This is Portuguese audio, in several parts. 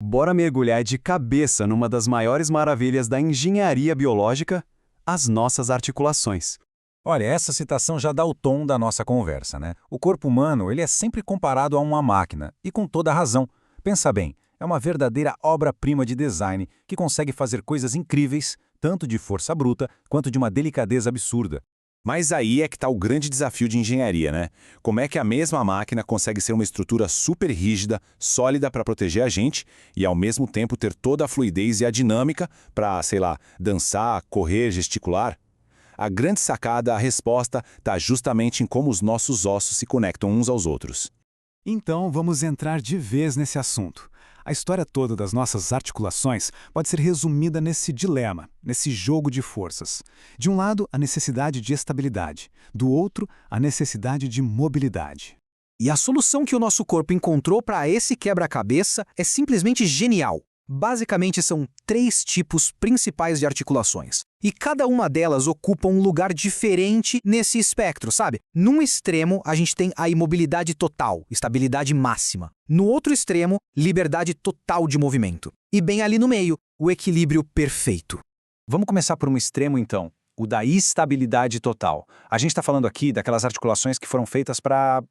bora mergulhar de cabeça numa das maiores maravilhas da engenharia biológica, as nossas articulações. Olha, essa citação já dá o tom da nossa conversa, né? O corpo humano, ele é sempre comparado a uma máquina, e com toda razão. Pensa bem, é uma verdadeira obra-prima de design que consegue fazer coisas incríveis, tanto de força bruta quanto de uma delicadeza absurda. Mas aí é que está o grande desafio de engenharia, né? Como é que a mesma máquina consegue ser uma estrutura super rígida, sólida para proteger a gente e ao mesmo tempo ter toda a fluidez e a dinâmica para, sei lá, dançar, correr, gesticular? A grande sacada, a resposta, está justamente em como os nossos ossos se conectam uns aos outros. Então, vamos entrar de vez nesse assunto. A história toda das nossas articulações pode ser resumida nesse dilema, nesse jogo de forças. De um lado, a necessidade de estabilidade, do outro, a necessidade de mobilidade. E a solução que o nosso corpo encontrou para esse quebra-cabeça é simplesmente genial. Basicamente, são 3 tipos principais de articulações. E cada uma delas ocupa um lugar diferente nesse espectro, sabe? Num extremo, a gente tem a imobilidade total, estabilidade máxima. No outro extremo, liberdade total de movimento. E bem ali no meio, o equilíbrio perfeito. Vamos começar por um extremo, então, o da estabilidade total. A gente está falando aqui daquelas articulações que foram feitas para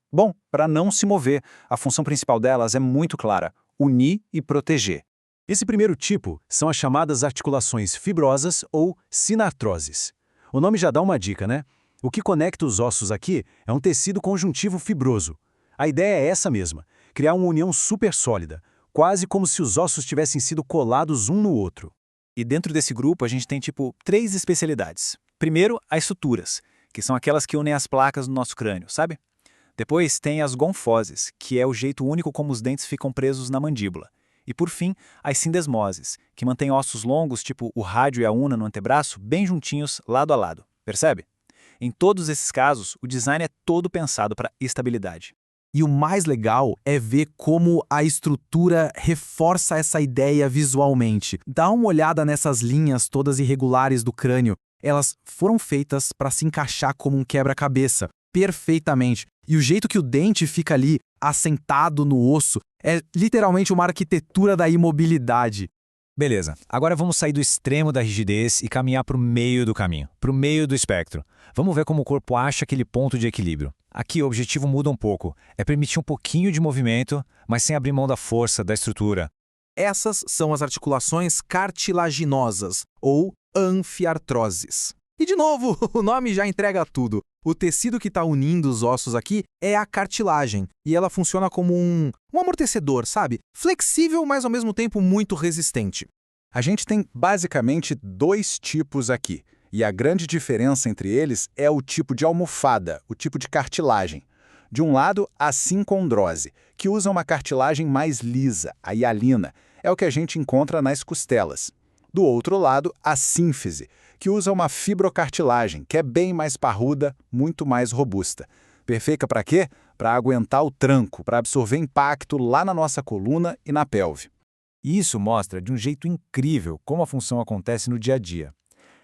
não se mover. A função principal delas é muito clara: unir e proteger. Esse primeiro tipo são as chamadas articulações fibrosas ou sinartroses. O nome já dá uma dica, né? O que conecta os ossos aqui é um tecido conjuntivo fibroso. A ideia é essa mesma, criar uma união super sólida, quase como se os ossos tivessem sido colados um no outro. E dentro desse grupo a gente tem 3 especialidades. Primeiro, as suturas, que são aquelas que unem as placas no nosso crânio, sabe? Depois tem as gonfoses, que é o jeito único como os dentes ficam presos na mandíbula. E por fim, as sindesmoses, que mantêm ossos longos, tipo o rádio e a una no antebraço, bem juntinhos, lado a lado. Percebe? Em todos esses casos, o design é todo pensado para estabilidade. E o mais legal é ver como a estrutura reforça essa ideia visualmente. Dá uma olhada nessas linhas todas irregulares do crânio. Elas foram feitas para se encaixar como um quebra-cabeça, perfeitamente. E o jeito que o dente fica ali, assentado no osso, é literalmente uma arquitetura da imobilidade. Beleza, agora vamos sair do extremo da rigidez e caminhar para o meio do caminho, para o meio do espectro. Vamos ver como o corpo acha aquele ponto de equilíbrio. Aqui o objetivo muda um pouco, é permitir um pouquinho de movimento, mas sem abrir mão da força, da estrutura. Essas são as articulações cartilaginosas, ou anfiartroses. E de novo, o nome já entrega tudo. O tecido que está unindo os ossos aqui é a cartilagem, e ela funciona como um amortecedor, sabe? Flexível, mas ao mesmo tempo muito resistente. A gente tem basicamente 2 tipos aqui, e a grande diferença entre eles é o tipo de almofada, o tipo de cartilagem. De um lado, a sincondrose, que usa uma cartilagem mais lisa, a hialina, é o que a gente encontra nas costelas. Do outro lado, a sínfise, que usa uma fibrocartilagem, que é bem mais parruda, muito mais robusta. Perfeita para quê? Para aguentar o tranco, para absorver impacto lá na nossa coluna e na pelve. E isso mostra de um jeito incrível como a função acontece no dia a dia.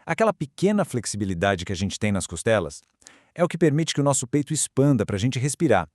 Aquela pequena flexibilidade que a gente tem nas costelas é o que permite que o nosso peito expanda para a gente respirar.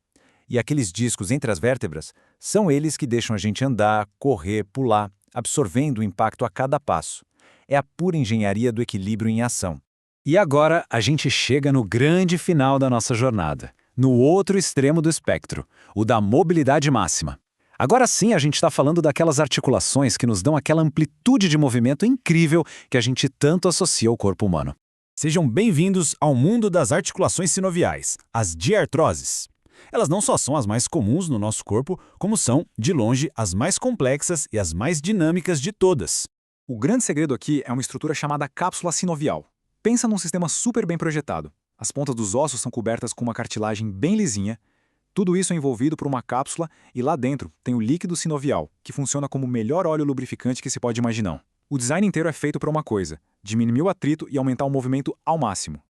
E aqueles discos entre as vértebras são eles que deixam a gente andar, correr, pular, absorvendo o impacto a cada passo. É a pura engenharia do equilíbrio em ação. E agora a gente chega no grande final da nossa jornada, no outro extremo do espectro, o da mobilidade máxima. Agora sim a gente está falando daquelas articulações que nos dão aquela amplitude de movimento incrível que a gente tanto associa ao corpo humano. Sejam bem-vindos ao mundo das articulações sinoviais, as diartroses. Elas não só são as mais comuns no nosso corpo, como são, de longe, as mais complexas e as mais dinâmicas de todas. O grande segredo aqui é uma estrutura chamada cápsula sinovial. Pensa num sistema super bem projetado. As pontas dos ossos são cobertas com uma cartilagem bem lisinha. Tudo isso é envolvido por uma cápsula e lá dentro tem o líquido sinovial, que funciona como o melhor óleo lubrificante que se pode imaginar. O design inteiro é feito para uma coisa: diminuir o atrito e aumentar o movimento ao máximo.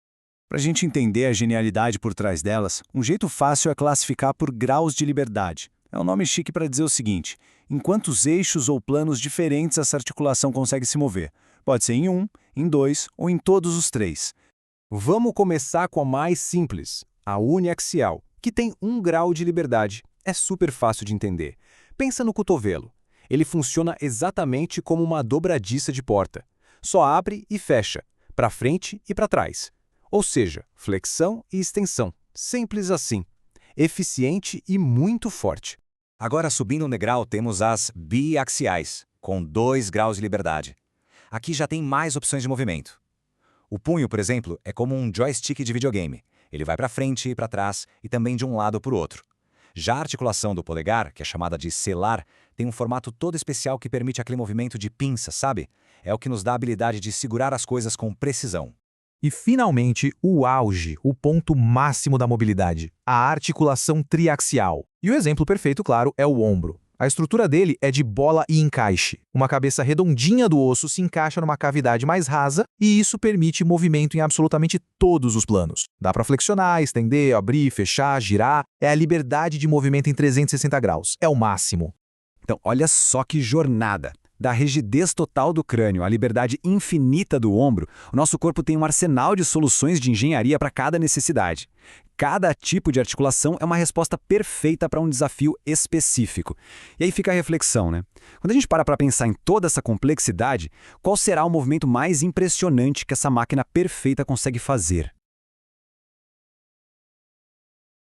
Para a gente entender a genialidade por trás delas, um jeito fácil é classificar por graus de liberdade. É um nome chique para dizer o seguinte: em quantos eixos ou planos diferentes essa articulação consegue se mover? Pode ser em 1, em 2 ou em todos os 3. Vamos começar com a mais simples, a uniaxial, que tem 1 grau de liberdade. É super fácil de entender. Pensa no cotovelo. Ele funciona exatamente como uma dobradiça de porta. Só abre e fecha, para frente e para trás. Ou seja, flexão e extensão. Simples assim. Eficiente e muito forte. Agora, subindo um degrau, temos as biaxiais, com 2 graus de liberdade. Aqui já tem mais opções de movimento. O punho, por exemplo, é como um joystick de videogame. Ele vai para frente e para trás e também de um lado para o outro. Já a articulação do polegar, que é chamada de selar, tem um formato todo especial que permite aquele movimento de pinça, sabe? É o que nos dá a habilidade de segurar as coisas com precisão. E, finalmente, o auge, o ponto máximo da mobilidade, a articulação triaxial. E o exemplo perfeito, claro, é o ombro. A estrutura dele é de bola e encaixe. Uma cabeça redondinha do osso se encaixa numa cavidade mais rasa e isso permite movimento em absolutamente todos os planos. Dá para flexionar, estender, abrir, fechar, girar. É a liberdade de movimento em 360 graus. É o máximo. Então, olha só que jornada! Da rigidez total do crânio à liberdade infinita do ombro, o nosso corpo tem um arsenal de soluções de engenharia para cada necessidade. Cada tipo de articulação é uma resposta perfeita para um desafio específico. E aí fica a reflexão, né? Quando a gente para pensar em toda essa complexidade, qual será o movimento mais impressionante que essa máquina perfeita consegue fazer?